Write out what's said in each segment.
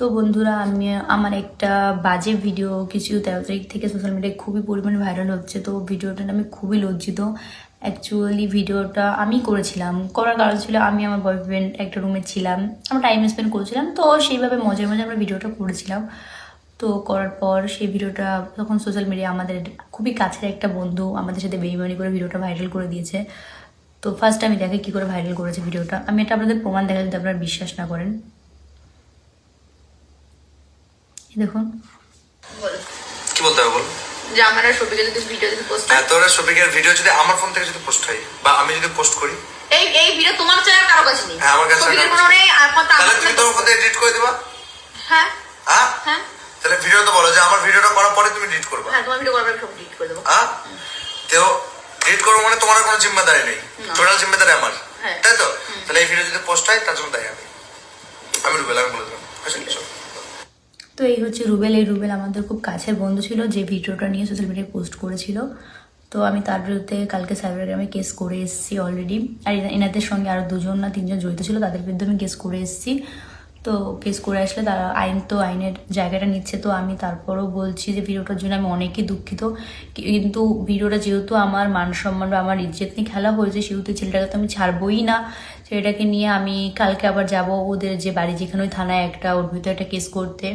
তো বন্ধুরা, আমি আমার একটা বাজে ভিডিও কিছু 13 তারিখ থেকে সোশ্যাল মিডিয়ায় খুবই পরিমাণে ভাইরাল হচ্ছে। তো ভিডিওটা আমি খুবই লজ্জিত। অ্যাকচুয়ালি ভিডিওটা আমি করেছিলাম, করার কারণ ছিল আমি আমার বয়ফ্রেন্ড একটা রুমে ছিলাম, আমরা টাইম স্পেন্ড করছিলাম, তো সেইভাবে মজার মজায় আমরা ভিডিওটা করেছিলাম। তো করার পর সেই ভিডিওটা তখন সোশ্যাল মিডিয়া আমাদের খুবই কাছের একটা বন্ধু আমাদের সাথে বেইমানি করে ভিডিওটা ভাইরাল করে দিয়েছে। তো ফার্স্ট আমি দেখে কী করে ভাইরাল করেছে ভিডিওটা, আমি এটা আপনাদের প্রমাণ দেখা যদি আপনারা বিশ্বাস না করেন। দেখুন, কি বলতে হবে বল। যে আমার আর শফিকের যদি ভিডিও যদি পোস্ট হ্যাঁ, তোর আর শফিকের ভিডিও যদি আমার ফোন থেকে যদি পোস্ট হয় বা আমি যদি পোস্ট করি, এই ভিডিও তোমার চ্যানেল কারো কাছে নেই। হ্যাঁ, আমার কাছে শফিকের কোনো নেই, আর কথা তাহলে তুমি তোর ফোন থেকে এডিট করে দিবা। হ্যাঁ হ্যাঁ হ্যাঁ তাহলে ভিডিও তো বলো যে আমার ভিডিওটা করার পরে তুমি এডিট করবে। হ্যাঁ, তোমার ভিডিও করার পরে সব ডিলিট করে দেবো। হ্যাঁ, তো এডিট করবো মানে তোমার কোনো জিম্মেদারি নেই, টোটাল জিম্মেদারি আমার, হ্যাঁ। তাই তো? তাহলে এই ভিডিও যদি পোস্ট হয় তার জন্য তাই আমি রুবেল, আমি বলে দিলাম। তো এই হচ্ছে রুবেল। এই রুবেল আমাদের খুব কাছের বন্ধু ছিল, যে ভিডিওটা নিয়ে সোশ্যাল মিডিয়ায় পোস্ট করেছিল। তো আমি তার বিরুদ্ধে কালকে সাইবার ক্রাইমে কেস করে এসেছি অলরেডি। আর এনাদের সঙ্গে আরও 2 না 3 জন জড়িত ছিল, তাদের বিরুদ্ধে আমি কেস করে এসেছি। তো কেস করে আসলে তারা আইন তো আইনের জায়গাটা নিচ্ছে। তো আমি তারপরও বলছি যে ভিডিওটার জন্য আমি অনেকই দুঃখিত, কিন্তু ভিডিওটা যেহেতু আমার মান সম্মান বা আমার ইজ্জত নিয়ে খেলা হয়েছে, সেহেতু ছেলেটাকে তো আমি ছাড়বই না। ছেলেটাকে নিয়ে আমি কালকে আবার যাব ওদের যে বাড়ি, যেখানে ওই থানায় একটা ওর ভিতরে একটা কেস করতে।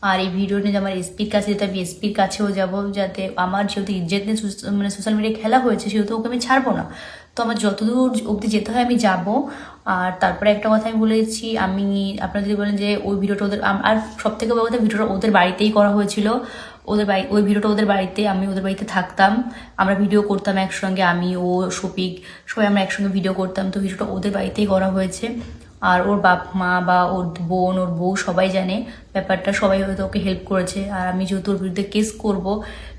আর এই ভিডিও নিয়ে আমার এসপির কাছে যেতে, আমি এসপির কাছেও যাব, যাতে আমার যেহেতু ইজ্জত নিয়ে মানে সোশ্যাল মিডিয়ায় খেলা হয়েছে, সেহেতু ওকে আমি ছাড়বো না। তো আমার যতদূর অবধি যেতে হয় আমি যাব। আর তারপরে একটা কথা আমি বলেছি, আমি আপনারা যদি বলেন যে ওই ভিডিওটা ওদের, আর সব থেকে বড় কথা, ভিডিওটা ওদের বাড়িতেই করা হয়েছিল। ওদের বাড়ি, ওই ভিডিওটা ওদের বাড়িতে, আমি ওদের বাড়িতে থাকতাম, আমরা ভিডিও করতাম একসঙ্গে, আমি ও শফিক সবাই আমরা একসঙ্গে ভিডিও করতাম। তো ভিডিওটা ওদের বাড়িতেই করা হয়েছে। আর ওর বাপ মা বা ওর বোন, ওর বউ সবাই জানে ব্যাপারটা, সবাই হয়তো ওকে হেল্প করেছে। আর আমি যেহেতু ওর বিরুদ্ধে কেস করব,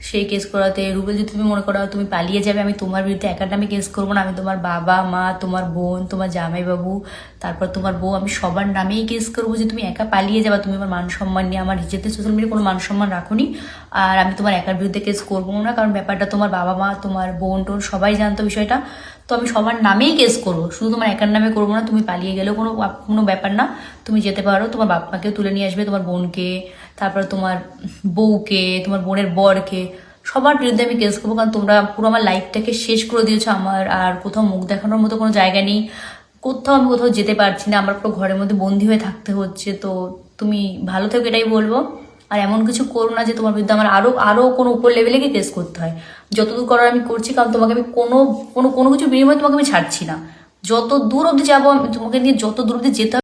সেই কেস করাতে রুবেল, যদি তুমি মনে করো তুমি পালিয়ে যাবে, আমি তোমার বিরুদ্ধে একার নামে কেস করবো না, আমি তোমার বাবা মা, তোমার বোন, তোমার জামাইবাবু, তারপর তোমার বউ, আমি সবার নামেই কেস করবো যে তুমি একা পালিয়ে যাবা, তুমি আমার মান সম্মান নিয়ে, আমার নিজেতে সোশ্যাল মিডিয়ায় কোনো মান সম্মান রাখোনি। আর আমি তোমার একার বিরুদ্ধে কেস করবো না, কারণ ব্যাপারটা তোমার বাবা মা, তোমার বোন টোন সবাই জানতো বিষয়টা। তো আমি সবার নামেই কেস করবো, শুধু তোমার একার নামে করবো না। তুমি পালিয়ে গেলেও কোনো ব্যাপার না, তুমি যেতে পারো, তোমার বাপ মাকেও তুলে নিয়ে আসবে, তোমার বোনকে, তারপর তোমার বউকে, তোমার বোনের বরকে, সবার বিরুদ্ধে আমি কেস করবো। কারণ তোমরা পুরো আমার লাইফটাকে শেষ করে দিয়েছো, আমার আর কোথাও মুখ দেখানোর মতো কোনো জায়গা নেই, কোথাও আমি কোথাও যেতে পারছি না, আমার পুরো ঘরের মধ্যে বন্দি হয়ে থাকতে হচ্ছে। তো তুমি ভালো থেকো, এটাই বলবো। আর এমন কিছু করো না যে তোমার বিরুদ্ধে আমার আরও কোনো উপর লেভেলে গিয়ে কেস করতে হয়। যতদূর করার আমি করছি, কারণ তোমাকে আমি কোনো কিছু বিনিময়ে তোমাকে আমি ছাড়ছি না। যত দূর অবধি যাবো, তোমাকে নিয়ে যত দূর অবধি যেতে হবে